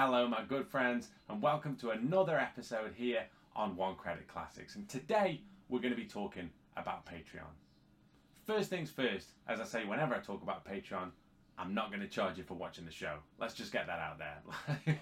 Hello my good friends, and welcome to another episode here on One Credit Classics. And today we're going to be talking about Patreon. First things first, as I say whenever I talk about Patreon, I'm not going to charge you for watching the show. Let's just get that out there.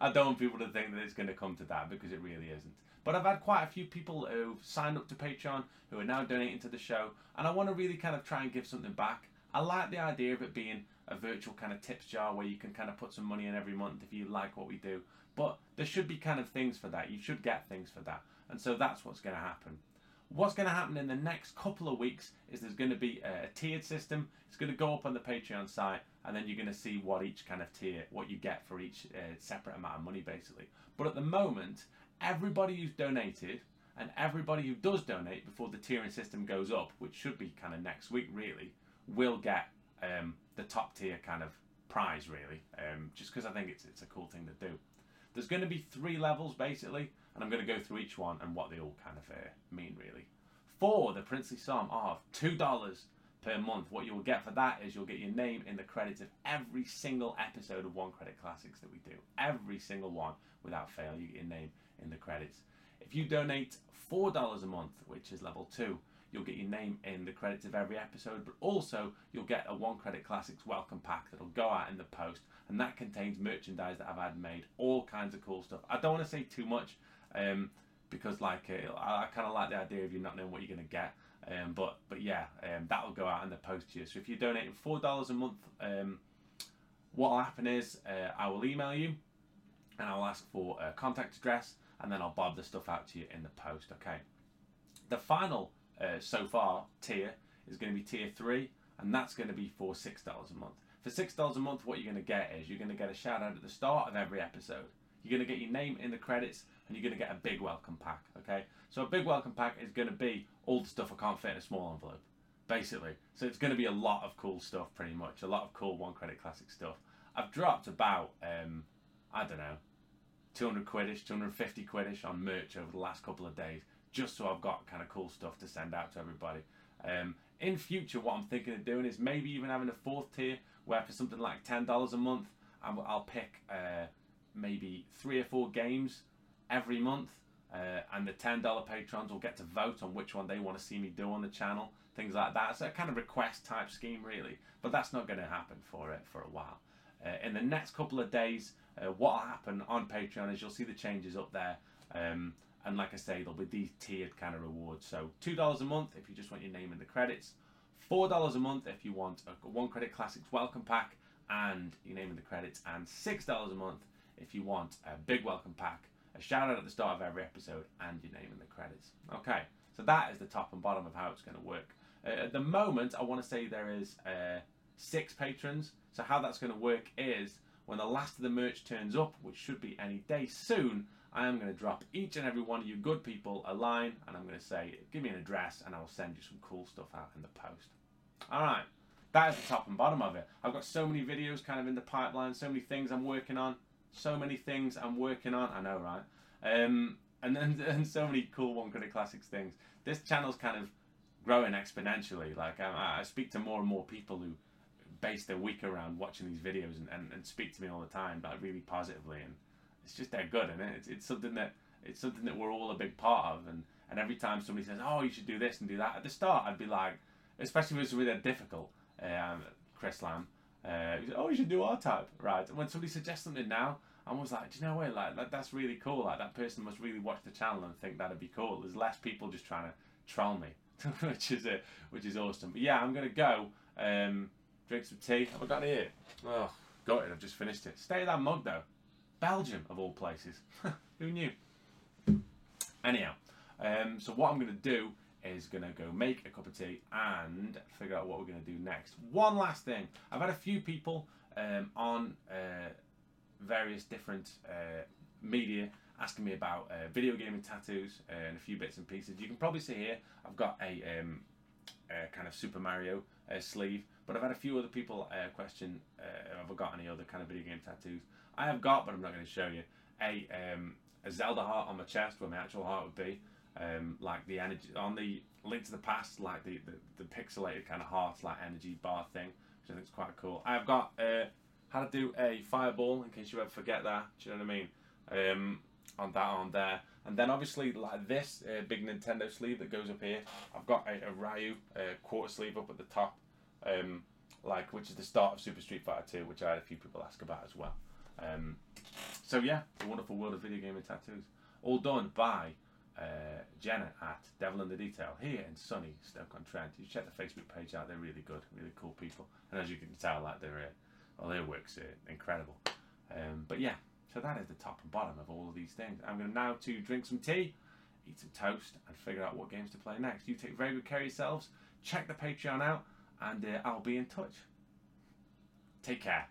I don't want people to think that it's going to come to that, because it really isn't. But I've had quite a few people who've signed up to Patreon who are now donating to the show, and I want to really kind of try and give something back. I like the idea of it being a virtual kind of tips jar where you can kind of put some money in every month if you like what we do. But there should be kind of things for that. You should get things for that. And so that's what's going to happen. What's going to happen in the next couple of weeks is there's going to be a tiered system. It's going to go up on the Patreon site, and then you're going to see what each kind of tier, what you get for each separate amount of money, basically. But at the moment, everybody who's donated and everybody who does donate before the tiering system goes up, which should be kind of next week really, will get the top tier kind of prize really, just because I think it's a cool thing to do. There's going to be 3 levels basically, and I'm going to go through each one and what they all kind of mean really. For the princely sum of $2 per month, what you will get for that is you'll get your name in the credits of every single episode of One Credit Classics that we do. Every single one without fail, you get your name in the credits. If you donate $4 a month, which is level 2, you'll get your name in the credits of every episode, but also you'll get a One Credit Classics welcome pack that'll go out in the post, and that contains merchandise that I've had made, all kinds of cool stuff. I don't want to say too much, because I kind of like the idea of you not knowing what you're going to get, but yeah, that will go out in the post to you. So if you're donating $4 a month, what will happen is I will email you, and I'll ask for a contact address, and then I'll bob the stuff out to you in the post, okay? The final so far tier is going to be tier 3, and that's going to be for $6 a month. For $6 a month, what you're going to get is you're going to get a shout out at the start of every episode. You're going to get your name in the credits, and you're going to get a big welcome pack, okay? So a big welcome pack is going to be all the stuff I can't fit in a small envelope, basically. So it's going to be a lot of cool stuff, pretty much. A lot of cool One Credit Classic stuff. I've dropped about, I don't know, 200 quid-ish, 250 quid-ish on merch over the last couple of days, just so I've got kind of cool stuff to send out to everybody. In future, what I'm thinking of doing is maybe even having a 4th tier, where for something like $10 a month, I'll pick maybe 3 or 4 games every month, and the $10 patrons will get to vote on which one they want to see me do on the channel, things like that. So a kind of request type scheme really, but that's not going to happen for a while. In the next couple of days, what will happen on Patreon is you'll see the changes up there, and like I say, there'll be these tiered kind of rewards. So $2 a month if you just want your name in the credits, $4 a month if you want a One Credit Classics welcome pack and your name in the credits, and $6 a month if you want a big welcome pack, a shout out at the start of every episode, and your name in the credits. Okay, so that is the top and bottom of how it's going to work. At the moment, I want to say there is 6 patrons. So how that's going to work is when the last of the merch turns up, which should be any day soon, I am going to drop each and every one of you good people a line, and I'm going to say, give me an address, and I will send you some cool stuff out in the post. Alright, that is the top and bottom of it. I've got so many videos kind of in the pipeline, so many things I'm working on. So many things I'm working on, I know, right? And so many cool One Credit Classics things. This channel's kind of growing exponentially. Like I speak to more and more people who base their week around watching these videos and speak to me all the time, like really positively, and it's just that good, isn't it? It's something that we're all a big part of, and every time somebody says, oh, you should do this and do that, at the start I'd be like, especially if it's really difficult, Chris Lamb, he said, oh, you should do R-Type, right? And when somebody suggests something now, I'm always like, do you know what, like that's really cool, like that person must really watch the channel and think that'd be cool. There's less people just trying to troll me, which is awesome. But yeah, I'm gonna go drink some tea. Have I got any here? Oh, got it, I've just finished it. Stay at that mug though. Belgium, of all places. Who knew? Anyhow, so what I'm going to do is going to go make a cup of tea and figure out what we're going to do next. One last thing. I've had a few people on various different media asking me about video gaming tattoos and a few bits and pieces. You can probably see here I've got a kind of Super Mario sleeve, but I've had a few other people question have I got any other kind of video game tattoos. I have got, but I'm not going to show you, a Zelda heart on my chest where my actual heart would be, like the energy on the Link to the Past, like the pixelated kind of heart, like energy bar thing, which I think is quite cool. I've got how to do a fireball in case you ever forget that. Do you know what I mean? On that arm there. And then obviously like this big Nintendo sleeve that goes up here. I've got a Ryu quarter sleeve up at the top, which is the start of Super Street Fighter 2, which I had a few people ask about as well. So yeah, the wonderful world of video gaming tattoos, all done by Jenna at Devil in the Detail here in sunny Stoke-on-Trent. You check the Facebook page out; they're really good, really cool people, and as you can tell, like their work's incredible. But yeah. So that is the top and bottom of all of these things. I'm going now to drink some tea, eat some toast, and figure out what games to play next. You take very good care of yourselves. Check the Patreon out, and I'll be in touch. Take care.